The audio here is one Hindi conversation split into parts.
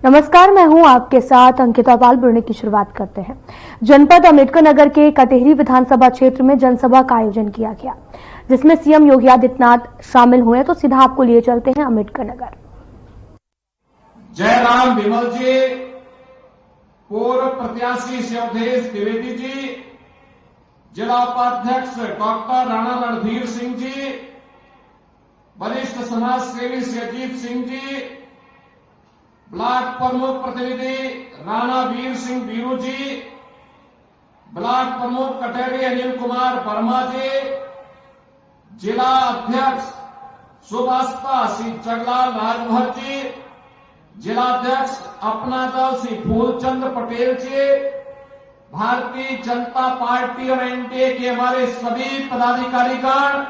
नमस्कार, मैं हूं आपके साथ अंकिता पाल। बुलेटिन की शुरुआत करते हैं। जनपद अम्बेडकर नगर के कटेहरी विधानसभा क्षेत्र में जनसभा का आयोजन किया गया, जिसमें सीएम योगी आदित्यनाथ शामिल हुए। तो सीधा आपको लिए चलते हैं अम्बेडकर नगर। जयराम विमल जी, पूर्व प्रत्याशी शिवधेश द्विवेदी जी, जिला उपाध्यक्ष डॉक्टर राणा रणधीर सिंह जी, वरिष्ठ समाज सेवी अजीत सिंह जी, ब्लॉक प्रमुख प्रतिनिधि राणा वीर सिंह बीरू जी, ब्लॉक प्रमुख कटेहरी अनिल कुमार वर्मा जी, जिला अध्यक्ष सुभाषपा श्री जगलाल राजभर जी, जिलाध्यक्ष अपना दल श्री फूलचंद पटेल जी, भारतीय जनता पार्टी और एनडीए के हमारे सभी पदाधिकारीगण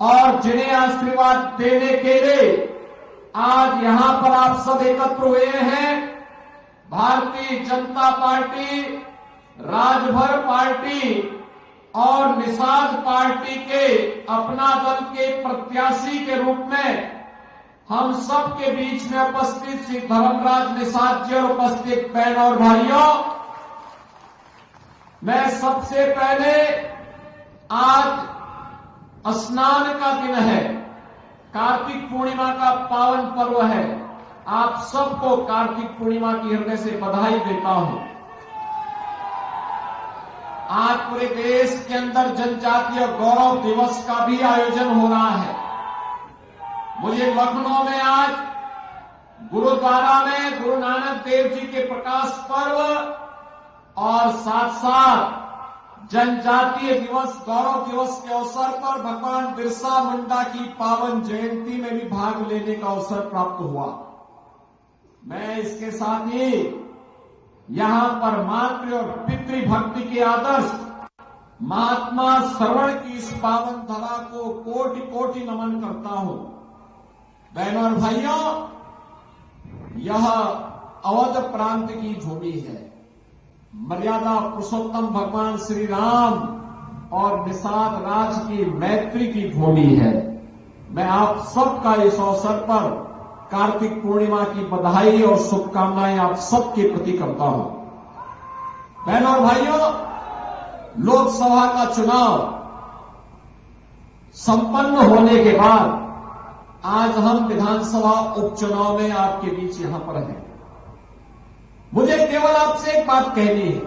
और जिन्हें आशीर्वाद देने के लिए आज यहां पर आप सब एकत्र हुए हैं। भारतीय जनता पार्टी, राजभर पार्टी और निषाद पार्टी के अपना दल के प्रत्याशी के रूप में हम सब के बीच में उपस्थित श्री धर्मराज निषाद जी और उपस्थित बहन और भाइयों, मैं सबसे पहले आज स्नान का दिन है, कार्तिक पूर्णिमा का पावन पर्व है। आप सबको कार्तिक पूर्णिमा की हृदय से बधाई देता हूं। आज पूरे देश के अंदर जनजातीय गौरव दिवस का भी आयोजन हो रहा है। मुझे लखनऊ में आज गुरुद्वारा में गुरु नानक देव जी के प्रकाश पर्व और साथ साथ जनजातीय दिवस गौरव दिवस के अवसर पर भगवान बिरसा मुंडा की पावन जयंती में भी भाग लेने का अवसर प्राप्त हुआ। मैं इसके साथ ही यहां पर मातृ और पितृभक्ति के आदर्श महात्मा श्रवण की इस पावन धरा को कोटि कोटि नमन करता हूं। बहनों और भाइयों, यह अवध प्रांत की भूमि है। मर्यादा पुरुषोत्तम भगवान श्री राम और निषाद राज की मैत्री की भूमि है। मैं आप सबका इस अवसर पर कार्तिक पूर्णिमा की बधाई और शुभकामनाएं आप सबके प्रति करता हूं। बहनों और भाइयों, लोकसभा का चुनाव संपन्न होने के बाद आज हम विधानसभा उपचुनाव में आपके बीच यहां पर हैं। मुझे केवल आपसे एक बात कहनी है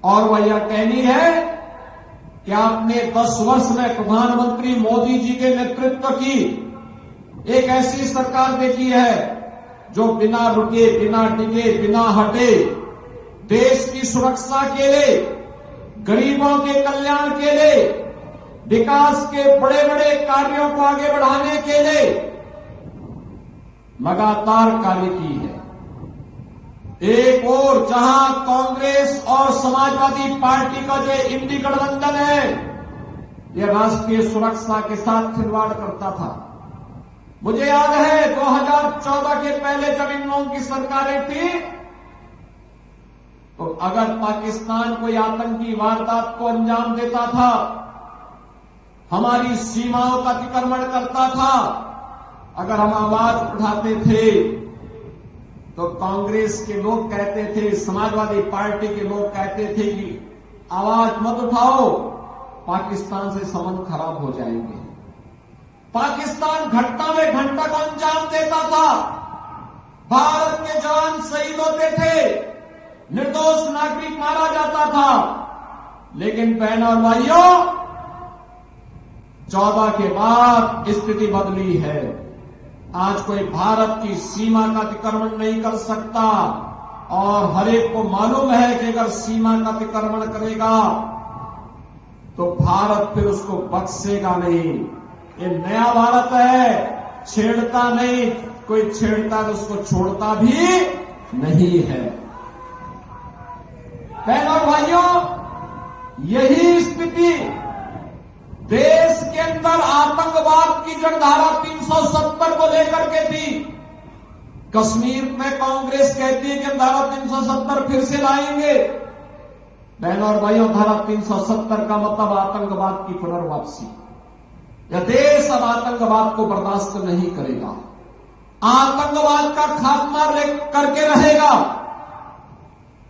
और वह यह कहनी है कि आपने 10 वर्ष में प्रधानमंत्री मोदी जी के नेतृत्व की एक ऐसी सरकार देखी है जो बिना रुके, बिना डिगे, बिना हटे देश की सुरक्षा के लिए, गरीबों के कल्याण के लिए, विकास के बड़े बड़े कार्यों को आगे बढ़ाने के लिए लगातार कार्य की है। एक और जहां कांग्रेस और समाजवादी पार्टी का जो इंडी गठबंधन है, यह राष्ट्रीय सुरक्षा के साथ खिलवाड़ करता था। मुझे याद है 2014 के पहले जब इन लोगों की सरकारें थी, तो अगर पाकिस्तान कोई आतंकी वारदात को अंजाम देता था, हमारी सीमाओं का अतिक्रमण करता था, अगर हम आवाज उठाते थे तो कांग्रेस के लोग कहते थे, समाजवादी पार्टी के लोग कहते थे कि आवाज मत उठाओ, पाकिस्तान से संबंध खराब हो जाएंगे। पाकिस्तान घटना में घंटा को अंजाम देता था, भारत के जवान शहीद होते थे, निर्दोष नागरिक मारा जाता था। लेकिन बहनों और भाइयों, 14 के बाद स्थिति बदली है। आज कोई भारत की सीमा का अतिक्रमण नहीं कर सकता और हर एक को मालूम है कि अगर सीमा का अतिक्रमण करेगा तो भारत फिर उसको बख्शेगा नहीं। ये नया भारत है, छेड़ता नहीं, कोई छेड़ता तो उसको छोड़ता भी नहीं है। बहनों और भाइयों, यही स्थिति देश के अंदर आतंकवाद की जड़धारा 370 को लेकर के थी। कश्मीर में कांग्रेस कहती है कि हम धारा 370 फिर से लाएंगे। बहनों और भाइयों, धारा 370 का मतलब आतंकवाद की पुनर्वापसी। यह देश अब आतंकवाद को बर्दाश्त नहीं करेगा। आतंकवाद का खात्मा करके रहेगा।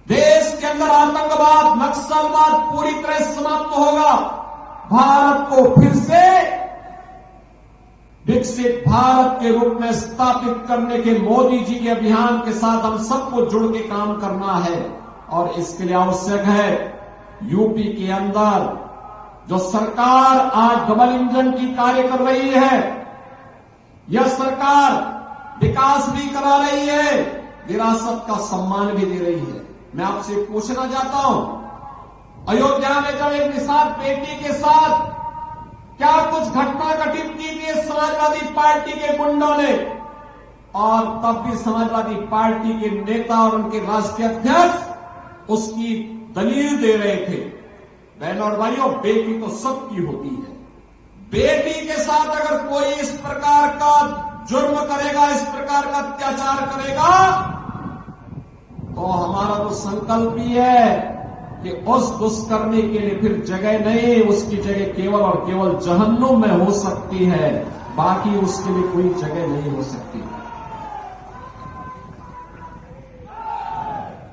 देश के अंदर आतंकवाद, नक्सलवाद पूरी तरह समाप्त होगा। भारत को फिर से विकसित भारत के रूप में स्थापित करने के मोदी जी के अभियान के साथ हम सबको जुड़ के काम करना है। और इसके लिए आवश्यक है यूपी के अंदर जो सरकार आज डबल इंजन की कार्य कर रही है, यह सरकार विकास भी करा रही है, विरासत का सम्मान भी दे रही है। मैं आपसे पूछना चाहता हूं, अयोध्या में जब एक निषाद बेटी के साथ क्या कुछ घटना घटित की थी समाजवादी पार्टी के गुंडों ने, और तब भी समाजवादी पार्टी के नेता और उनके राष्ट्रीय अध्यक्ष उसकी दलील दे रहे थे। बहनों और भाइयों, बेटी तो सबकी होती है। बेटी के साथ अगर कोई इस प्रकार का जुर्म करेगा, इस प्रकार का अत्याचार करेगा, तो हमारा तो संकल्प ही है कि उस दुष्कर्मी के लिए फिर जगह नहीं, उसकी जगह केवल और केवल जहन्नुम में हो सकती है, बाकी उसके लिए कोई जगह नहीं हो सकती।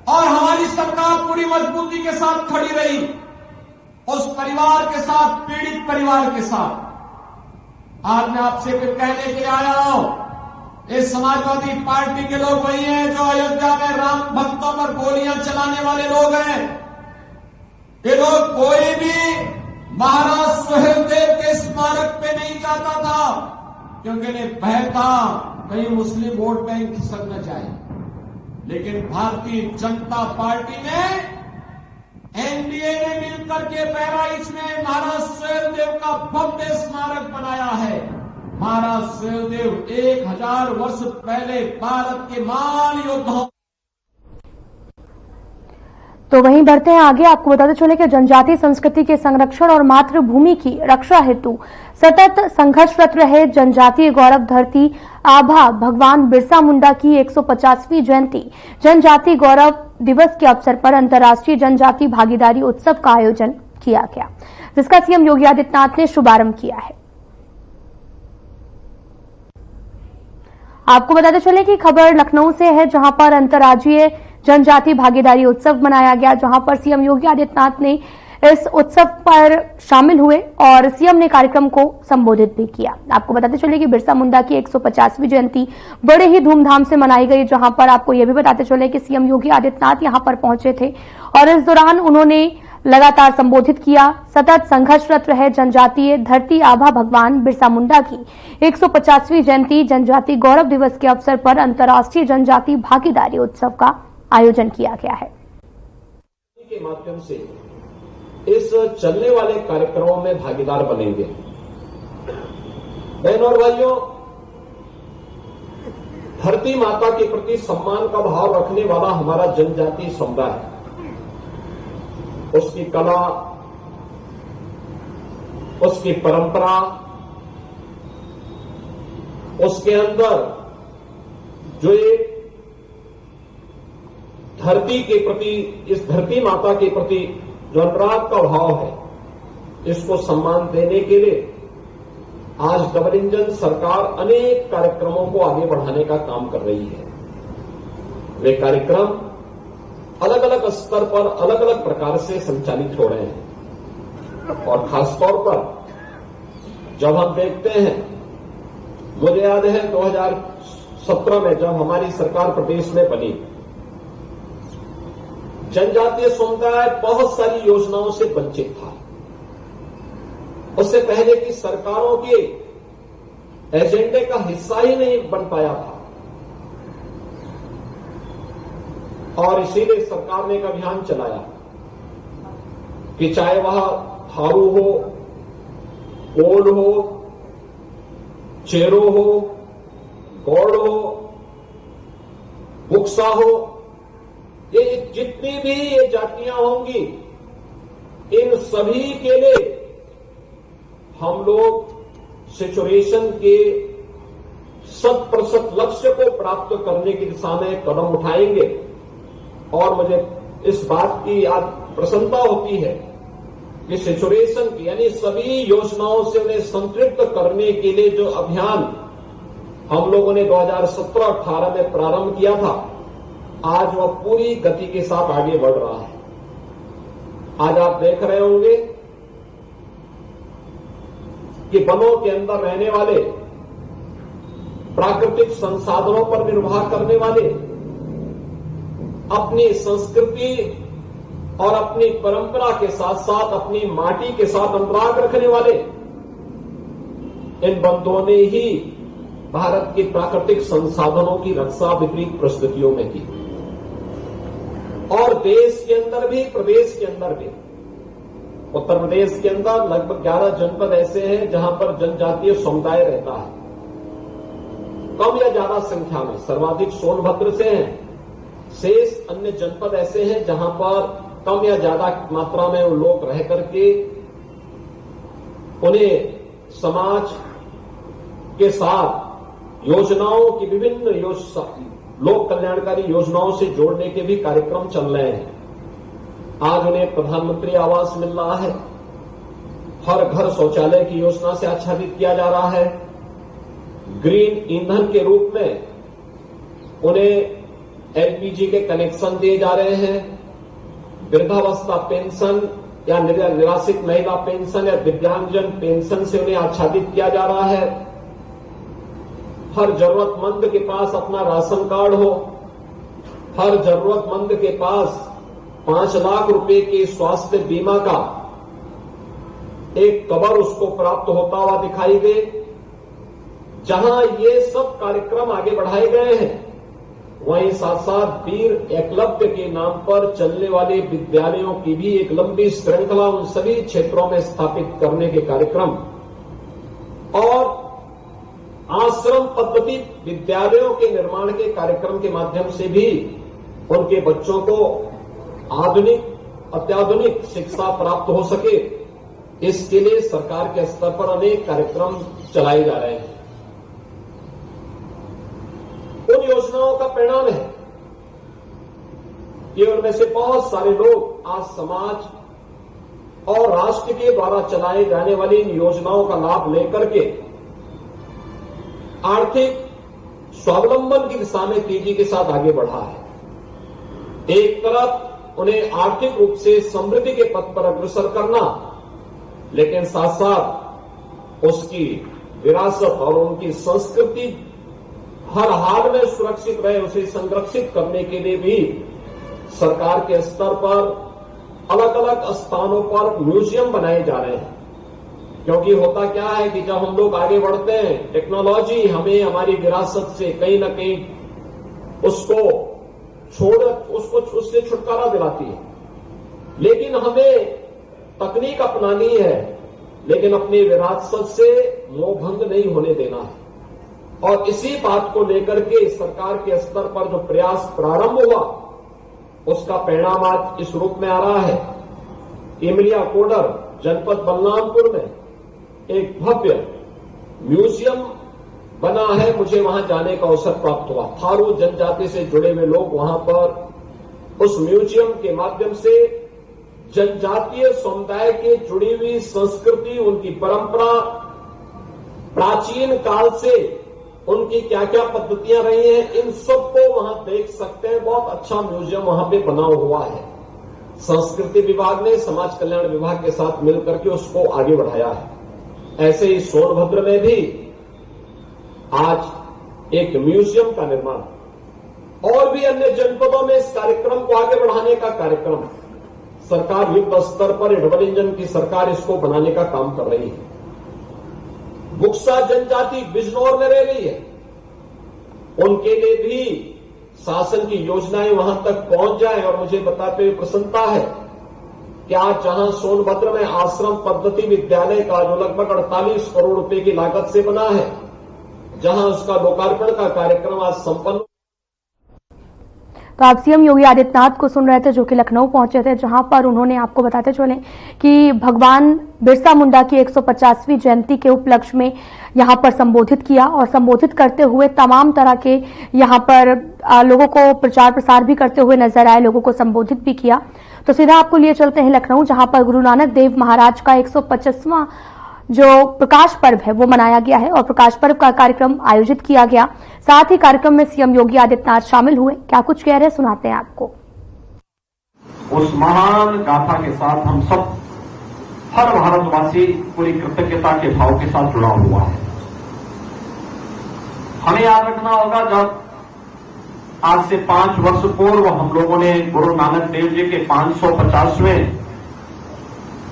और हमारी सरकार पूरी मजबूती के साथ खड़ी रही उस परिवार के साथ, पीड़ित परिवार के साथ। आज मैं आपसे फिर कहने के लिए आया हूं, इस समाजवादी पार्टी के लोग वही हैं जो अयोध्या में राम भक्तों पर गोलियां चलाने वाले लोग हैं। ये लोग कोई भी महाराज सुहेलदेव के स्मारक पे नहीं जाता था, क्योंकि इन्हें भय था कहीं मुस्लिम वोट बैंक खिसक न जाए। लेकिन भारतीय जनता पार्टी ने, एनडीए ने मिलकर के बहराइच में महाराज सुहेलदेव का भव्य स्मारक बनाया है। महाराज सुहेलदेव 1000 वर्ष पहले भारत के महान योद्धाओं। तो वहीं बढ़ते हैं आगे। आपको बताते चले कि जनजातीय संस्कृति के संरक्षण और मातृभूमि की रक्षा हेतु सतत संघर्षरत रहे जनजातीय गौरव धरती आभा भगवान बिरसा मुंडा की 150वीं जयंती जनजातीय गौरव दिवस के अवसर पर अंतर्राष्ट्रीय जनजातीय भागीदारी उत्सव का आयोजन किया गया, जिसका सीएम योगी आदित्यनाथ ने शुभारंभ किया है। आपको बताते चले कि खबर लखनऊ से है, जहां पर अंतर्राज्यीय जनजातीय भागीदारी उत्सव मनाया गया, जहां पर सीएम योगी आदित्यनाथ ने इस उत्सव पर शामिल हुए और सीएम ने कार्यक्रम को संबोधित भी किया। आपको बताते चले कि बिरसा मुंडा की 150वीं जयंती बड़े ही धूमधाम से मनाई गई, जहां पर आपको यह भी बताते चले कि सीएम योगी आदित्यनाथ यहां पर पहुंचे थे और इस दौरान उन्होंने लगातार संबोधित किया। सतत संघर्षरत रहे जनजातीय धरती आभा भगवान बिरसा मुंडा की 150वीं जयंती जनजातीय गौरव दिवस के अवसर पर अंतर्राष्ट्रीय जनजातीय भागीदारी उत्सव का आयोजन किया गया है। के माध्यम से इस चलने वाले कार्यक्रमों में भागीदार बनेंगे। बहनों और भाइयों, धरती माता के प्रति सम्मान का भाव रखने वाला हमारा जनजातीय समुदाय, उसकी कला, उसकी परंपरा, उसके अंदर जो एक धरती के प्रति, इस धरती माता के प्रति जो अनुराग का भाव है, इसको सम्मान देने के लिए आज डबल इंजन सरकार अनेक कार्यक्रमों को आगे बढ़ाने का काम कर रही है। वे कार्यक्रम अलग अलग स्तर पर अलग अलग प्रकार से संचालित हो रहे हैं और खासतौर पर जब हम देखते हैं, मुझे याद है 2017 में जब हमारी सरकार प्रदेश में बनी, जनजातीय समुदाय बहुत सारी योजनाओं से वंचित था। उससे पहले की सरकारों के एजेंडे का हिस्सा ही नहीं बन पाया था और इसीलिए सरकार ने एक अभियान चलाया कि चाहे वह थारू हो, कोल हो, चेरो हो, गौड़ हो, बुक्सा हो, ये जितनी भी ये जातियां होंगी, इन सभी के लिए हम लोग सेचुरेशन के 100% लक्ष्य को प्राप्त करने की दिशा में कदम उठाएंगे। और मुझे इस बात की आज प्रसन्नता होती है कि सेचुरेशन की यानी सभी योजनाओं से उन्हें संतृप्त करने के लिए जो अभियान हम लोगों ने 2017-18 में प्रारंभ किया था, आज वह पूरी गति के साथ आगे बढ़ रहा है। आज आप देख रहे होंगे कि वनों के अंदर रहने वाले, प्राकृतिक संसाधनों पर निर्भर करने वाले, अपनी संस्कृति और अपनी परंपरा के साथ साथ अपनी माटी के साथ अनुराग रखने वाले इन बंधुओं ने ही भारत के प्राकृतिक संसाधनों की रक्षा विपरीत परिस्थितियों में की। और देश के अंदर भी, प्रदेश के अंदर भी, उत्तर प्रदेश के अंदर लगभग 11 जनपद ऐसे हैं जहां पर जनजातीय समुदाय रहता है। कम या ज्यादा संख्या में, सर्वाधिक सोनभद्र से हैं। शेष अन्य जनपद ऐसे हैं जहां पर कम या ज्यादा मात्रा में वो लोग रह करके उन्हें समाज के साथ योजनाओं की, विभिन्न लोक कल्याणकारी योजनाओं से जोड़ने के भी कार्यक्रम चल रहे हैं। आज उन्हें प्रधानमंत्री आवास मिल रहा है, हर घर शौचालय की योजना से आच्छादित किया जा रहा है, ग्रीन ईंधन के रूप में उन्हें एलपीजी के कनेक्शन दिए जा रहे हैं, वृद्धावस्था पेंशन या निराश्रित महिला पेंशन या दिव्यांगजन पेंशन से उन्हें आच्छादित किया जा रहा है। हर जरूरतमंद के पास अपना राशन कार्ड हो, हर जरूरतमंद के पास 5 लाख रुपए के स्वास्थ्य बीमा का एक कवर उसको प्राप्त होता हुआ दिखाई दे। जहां ये सब कार्यक्रम आगे बढ़ाए गए हैं, वहीं साथ साथ वीर एकलव्य के नाम पर चलने वाले विद्यालयों की भी एक लंबी श्रृंखला उन सभी क्षेत्रों में स्थापित करने के कार्यक्रम और आश्रम पद्धति विद्यालयों के निर्माण के कार्यक्रम के माध्यम से भी उनके बच्चों को अत्याधुनिक शिक्षा प्राप्त हो सके, इसके लिए सरकार के स्तर पर अनेक कार्यक्रम चलाए जा रहे हैं। उन योजनाओं का परिणाम है कि उनमें से बहुत सारे लोग आज समाज और राष्ट्र के द्वारा चलाए जाने वाली इन योजनाओं का लाभ लेकर के आर्थिक स्वावलंबन की दिशा में तेजी के साथ आगे बढ़ा है। एक तरफ उन्हें आर्थिक रूप से समृद्धि के पथ पर अग्रसर करना, लेकिन साथ साथ उसकी विरासत और उनकी संस्कृति हर हाल में सुरक्षित रहे, उसे संरक्षित करने के लिए भी सरकार के स्तर पर अलग अलग स्थानों पर म्यूजियम बनाए जा रहे हैं। क्योंकि होता क्या है कि जब हम लोग आगे बढ़ते हैं, टेक्नोलॉजी हमें हमारी विरासत से कहीं न कहीं उससे छुटकारा दिलाती है, लेकिन हमें तकनीक अपनानी है, लेकिन अपनी विरासत से मोहभंग नहीं होने देना है। और इसी बात को लेकर के सरकार के स्तर पर जो प्रयास प्रारंभ हुआ, उसका परिणाम आज इस रूप में आ रहा है। इमलिया कोडर जनपद बलरामपुर में एक भव्य म्यूजियम बना है, मुझे वहां जाने का अवसर प्राप्त हुआ। थारू जनजाति से जुड़े हुए लोग वहां पर उस म्यूजियम के माध्यम से जनजातीय समुदाय के जुड़ी हुई संस्कृति, उनकी परंपरा, प्राचीन काल से उनकी क्या क्या पद्धतियां रही हैं, इन सबको वहां देख सकते हैं। बहुत अच्छा म्यूजियम वहां पे बना हुआ है। संस्कृति विभाग ने समाज कल्याण विभाग के साथ मिलकर के उसको आगे बढ़ाया है। ऐसे ही सोनभद्र में भी आज एक म्यूजियम का निर्माण और भी अन्य जनपदों में इस कार्यक्रम को आगे बढ़ाने का कार्यक्रम सरकार युद्ध स्तर पर डबल इंजन की सरकार इसको बनाने का काम कर रही है। बुक्सा जनजाति बिजनौर में रह रही है, उनके लिए भी शासन की योजनाएं वहां तक पहुंच जाए। और मुझे बताते हुए प्रसन्नता है कि आज जहां सोनभद्र में आश्रम पद्धति विद्यालय का जो लगभग 48 करोड़ रुपए की लागत से बना है, जहां उसका लोकार्पण का कार्यक्रम आज संपन्न। तो आप सीएम योगी आदित्यनाथ को सुन रहे थे, जो कि लखनऊ पहुंचे थे, जहां पर उन्होंने, आपको बताते चले कि भगवान बिरसा मुंडा की 150वीं जयंती के उपलक्ष्य में यहां पर संबोधित किया और संबोधित करते हुए तमाम तरह के यहां पर लोगों को प्रचार प्रसार भी करते हुए नजर आए, लोगों को संबोधित भी किया। तो सीधा आपको लिए चलते हैं लखनऊ, जहां पर गुरु नानक देव महाराज का 150वां जो प्रकाश पर्व है वो मनाया गया है और प्रकाश पर्व का कार्यक्रम आयोजित किया गया। साथ ही कार्यक्रम में सीएम योगी आदित्यनाथ शामिल हुए। क्या कुछ कह रहे हैं सुनाते हैं आपको। उस महान गाथा के साथ हम सब, हर भारतवासी पूरी कृतज्ञता के भाव के साथ जुड़ा हुआ है। हमें याद रखना होगा, जब आज से 5 वर्ष पूर्व हम लोगों ने गुरु नानक देव जी के 550वें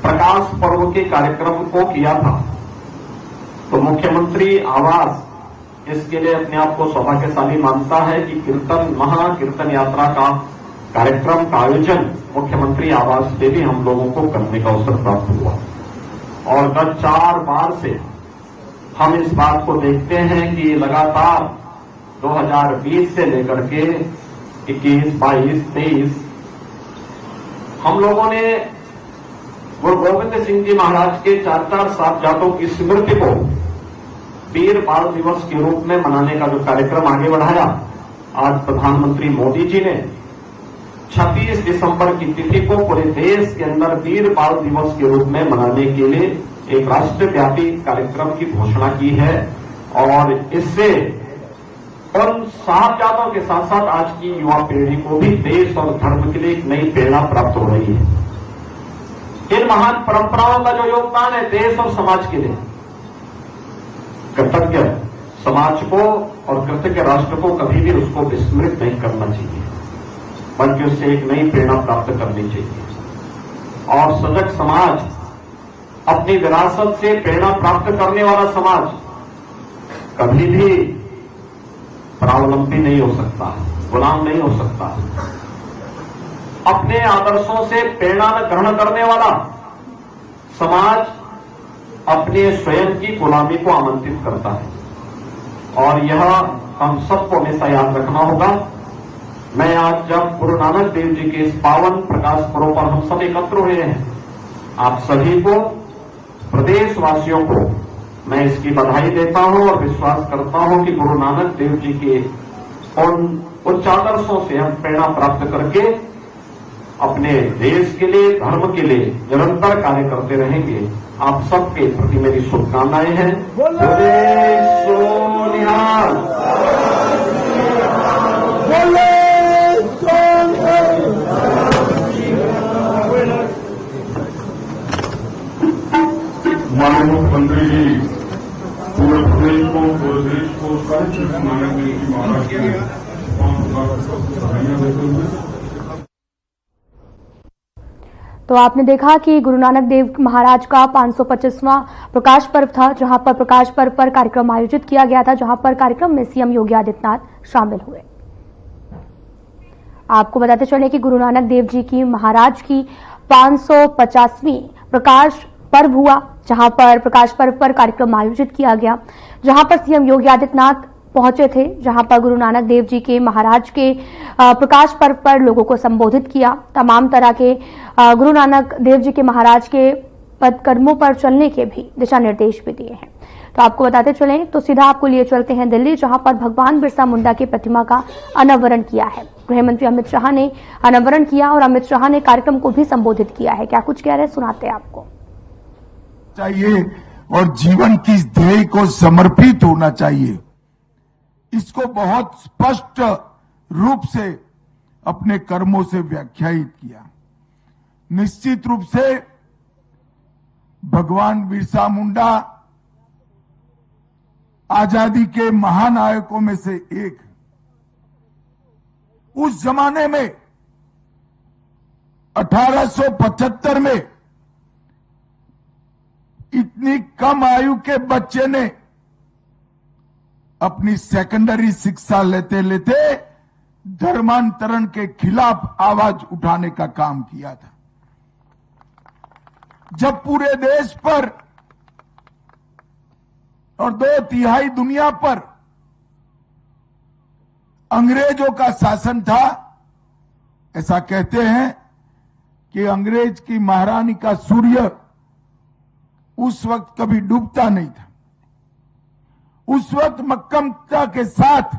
प्रकाश पर्व के कार्यक्रम को किया था, तो मुख्यमंत्री आवास इसके लिए अपने आप को सौभाग्यशाली मानता है कि महाकीर्तन यात्रा का कार्यक्रम का आयोजन मुख्यमंत्री आवास से भी हम लोगों को करने का अवसर प्राप्त हुआ। और गत 4 बार से हम इस बात को देखते हैं कि लगातार 2020 से लेकर के 21, 22, 23 हम लोगों ने गुरु गोविंद सिंह जी महाराज के 4 साहिबजादों की स्मृति को वीर बाल दिवस के रूप में मनाने का जो कार्यक्रम आगे बढ़ाया, आज प्रधानमंत्री मोदी जी ने 26 दिसंबर की तिथि को पूरे देश के अंदर वीर बाल दिवस के रूप में मनाने के लिए एक राष्ट्रव्यापी कार्यक्रम की घोषणा की है। और इससे उन साहिबजादों के साथ साथ आज की युवा पीढ़ी को भी देश और धर्म के लिए एक नई प्रेरणा प्राप्त हो रही है। इन महान परंपराओं का जो योगदान है देश और समाज के लिए, कृतज्ञ समाज को और कृतज्ञ राष्ट्र को कभी भी उसको विस्मृत नहीं करना चाहिए, बल्कि उससे एक नई प्रेरणा प्राप्त करनी चाहिए। और सजग समाज, अपनी विरासत से प्रेरणा प्राप्त करने वाला समाज कभी भी परावलंबी नहीं हो सकता, गुलाम नहीं हो सकता। अपने आदर्शों से प्रेरणा ग्रहण करने वाला समाज अपने स्वयं की गुलामी को आमंत्रित करता है। और यह हम सबको हमेशा याद रखना होगा। मैं आज जब गुरु नानक देव जी के इस पावन प्रकाश पर्व पर हम सब एकत्र हुए हैं, आप सभी को, प्रदेशवासियों को मैं इसकी बधाई देता हूं और विश्वास करता हूं कि गुरु नानक देव जी के उन उच्च आदर्शों से हम प्रेरणा प्राप्त करके अपने देश के लिए, धर्म के लिए निरंतर कार्य करते रहेंगे। आप सबके प्रति मेरी शुभकामनाएं हैं। बोले सोनिहाल, बोले माननीय मुख्यमंत्री जी पूरे प्रदेश को, पूरे देश को साहित्य नानक देव जी महाराज के 5 लाख बधाइयां देते हुए। तो आपने देखा कि गुरु नानक देव महाराज का 525वां प्रकाश पर्व था, जहां पर प्रकाश पर्व पर कार्यक्रम आयोजित किया गया था, जहां पर कार्यक्रम में सीएम योगी आदित्यनाथ शामिल हुए। आपको बताते चले कि गुरु नानक देव जी की महाराज की 550वीं प्रकाश पर्व हुआ, जहां पर प्रकाश पर्व पर कार्यक्रम आयोजित किया गया, जहां पर सीएम योगी आदित्यनाथ पहुंचे थे, जहां पर गुरु नानक देव जी के महाराज के प्रकाश पर्व पर लोगों को संबोधित किया। तमाम तरह के गुरु नानक देव जी के महाराज के पद कर्मों पर चलने के भी दिशा निर्देश भी दिए हैं। तो आपको बताते चलें तो सीधा आपको लिए चलते हैं दिल्ली, जहां पर भगवान बिरसा मुंडा की प्रतिमा का अनावरण किया है। गृह मंत्री अमित शाह ने अनावरण किया और अमित शाह ने कार्यक्रम को भी संबोधित किया है। क्या कुछ कह रहे हैं सुनाते हैं आपको। चाहिए और जीवन की ध्येय को समर्पित होना चाहिए, इसको बहुत स्पष्ट रूप से अपने कर्मों से व्याख्यायित किया। निश्चित रूप से भगवान बिरसा मुंडा आजादी के महानायकों में से एक। उस जमाने में 1875 में इतनी कम आयु के बच्चे ने अपनी सेकेंडरी शिक्षा लेते लेते धर्मांतरण के खिलाफ आवाज उठाने का काम किया था। जब पूरे देश पर और 2/3 दुनिया पर अंग्रेजों का शासन था, ऐसा कहते हैं कि अंग्रेज की महारानी का सूर्य उस वक्त कभी डूबता नहीं था। उस वक्त मक्कमता के साथ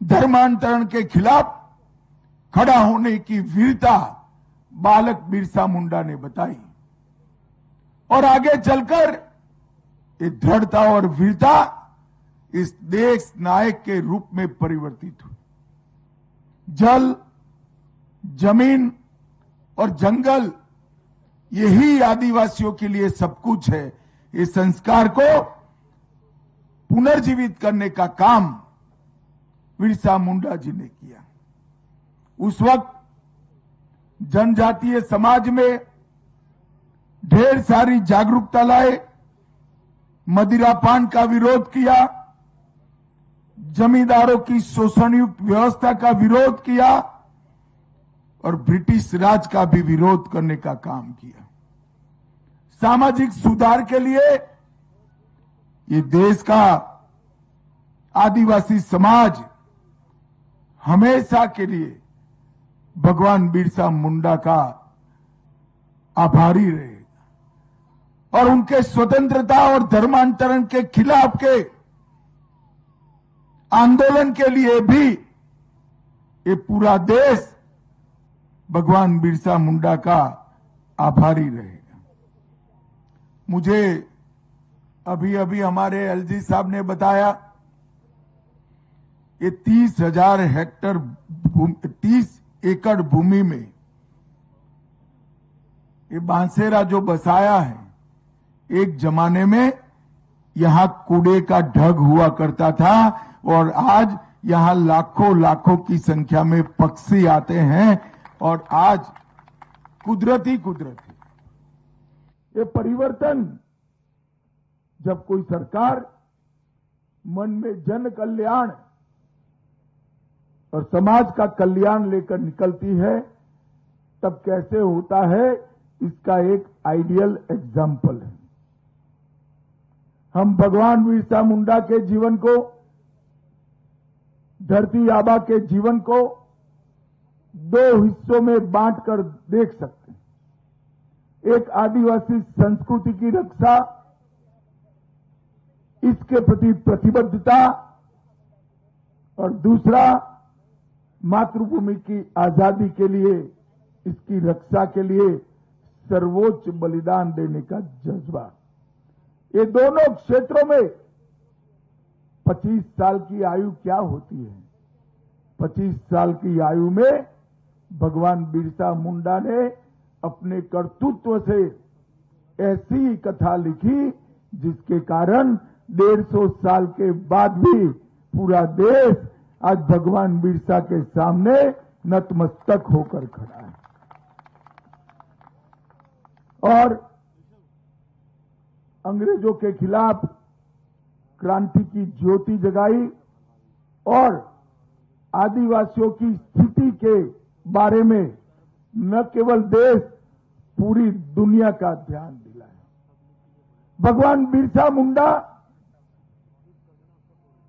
धर्मांतरण के खिलाफ खड़ा होने की वीरता बालक बिरसा मुंडा ने बताई। और आगे चलकर ये दृढ़ता और वीरता इस देश नायक के रूप में परिवर्तित हुई। जल, जमीन और जंगल यही आदिवासियों के लिए सब कुछ है। इस संस्कार को पुनर्जीवित करने का काम बिरसा मुंडा जी ने किया। उस वक्त जनजातीय समाज में ढेर सारी जागरूकता लाए, मदिरापान का विरोध किया, जमींदारों की शोषणयुक्त व्यवस्था का विरोध किया और ब्रिटिश राज का भी विरोध करने का काम किया। सामाजिक सुधार के लिए ये देश का आदिवासी समाज हमेशा के लिए भगवान बिरसा मुंडा का आभारी रहेगा और उनके स्वतंत्रता और धर्मांतरण के खिलाफ के आंदोलन के लिए भी ये पूरा देश भगवान बिरसा मुंडा का आभारी रहेगा। मुझे अभी अभी हमारे एलजी साहब ने बताया ये 30 एकड़ भूमि में ये बांसेरा जो बसाया है, एक जमाने में यहां कूड़े का ढग हुआ करता था और आज यहां लाखों की संख्या में पक्षी आते हैं और आज कुदरती ये परिवर्तन जब कोई सरकार मन में जन कल्याण और समाज का कल्याण लेकर निकलती है तब कैसे होता है, इसका एक आइडियल एग्जाम्पल है। हम भगवान बिरसा मुंडा के जीवन को, धरती आबा के जीवन को दो हिस्सों में बांटकर देख सकते हैं। एक आदिवासी संस्कृति की रक्षा, इसके प्रति प्रतिबद्धता और दूसरा मातृभूमि की आजादी के लिए, इसकी रक्षा के लिए सर्वोच्च बलिदान देने का जज्बा। ये दोनों क्षेत्रों में 25 साल की आयु क्या होती है? 25 साल की आयु में भगवान बिरसा मुंडा ने अपने कर्तृत्व से ऐसी कथा लिखी जिसके कारण 150 साल के बाद भी पूरा देश आज भगवान बिरसा के सामने नतमस्तक होकर खड़ा है। और अंग्रेजों के खिलाफ क्रांति की ज्योति जगाई और आदिवासियों की स्थिति के बारे में न केवल देश, पूरी दुनिया का ध्यान दिलाया। भगवान बिरसा मुंडा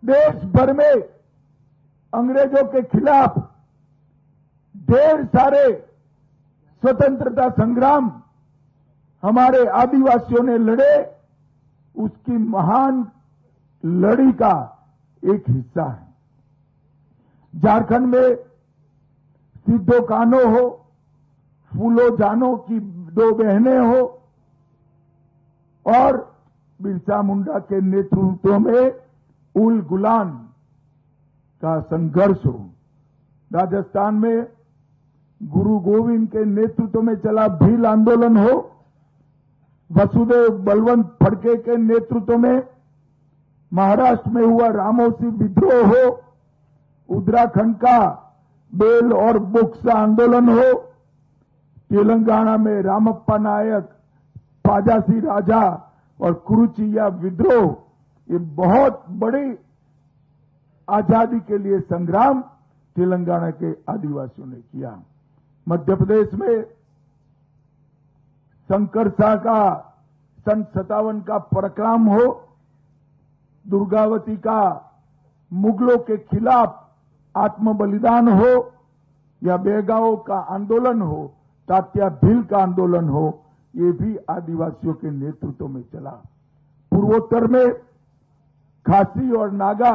देश भर में अंग्रेजों के खिलाफ ढेर सारे स्वतंत्रता संग्राम हमारे आदिवासियों ने लड़े, उसकी महान लड़ी का एक हिस्सा है। झारखंड में सिद्धो कान्हो हो, फूलो जानो की दो बहनें हो और बिरसा मुंडा के नेतृत्व में उल गुलान का संघर्ष हो। राजस्थान में गुरु गोविंद के नेतृत्व में चला भील आंदोलन हो, वसुदेव बलवंत फड़के के नेतृत्व में महाराष्ट्र में हुआ रामोसी विद्रोह हो, उत्तराखंड का बेल और बुक्सा आंदोलन हो, तेलंगाना में रामप्पा नायक, पाजासी राजा और कुरुचिया विद्रोह, ये बहुत बड़ी आजादी के लिए संग्राम तेलंगाना के आदिवासियों ने किया। मध्य प्रदेश में शंकरशाह का सन 57 का पराक्रम हो, दुर्गावती का मुगलों के खिलाफ आत्म बलिदान हो या बेगांव का आंदोलन हो, तात्या भील का आंदोलन हो, ये भी आदिवासियों के नेतृत्व में चला। पूर्वोत्तर में खासी और नागा,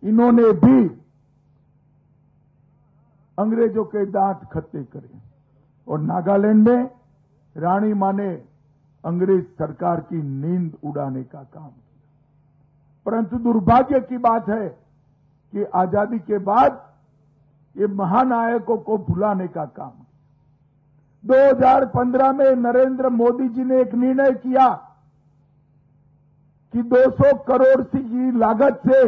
इन्होंने भी अंग्रेजों के दांत खट्टे करे और नागालैंड में रानी मां ने अंग्रेज सरकार की नींद उड़ाने का काम किया। परंतु दुर्भाग्य की बात है कि आजादी के बाद ये महानायकों को भुलाने का काम किया। 2015 में नरेंद्र मोदी जी ने एक निर्णय किया कि 200 करोड़ की लागत से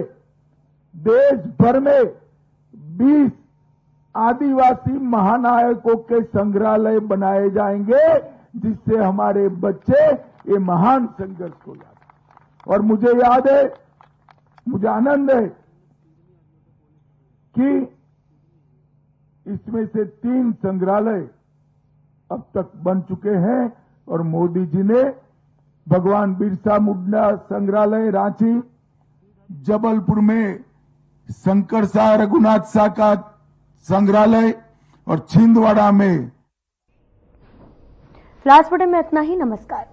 देश भर में 20 आदिवासी महानायकों के संग्रहालय बनाए जाएंगे, जिससे हमारे बच्चे ये महान संघर्ष को याद। और मुझे याद है, मुझे आनंद है कि इसमें से 3 संग्रहालय अब तक बन चुके हैं और मोदी जी ने भगवान बिरसा मुंडा संग्रहालय रांची, जबलपुर में शंकर शाह रघुनाथ शाह का संग्रहालय और छिंदवाड़ा में। फ्लैश बुलेटिन में इतना ही। नमस्कार।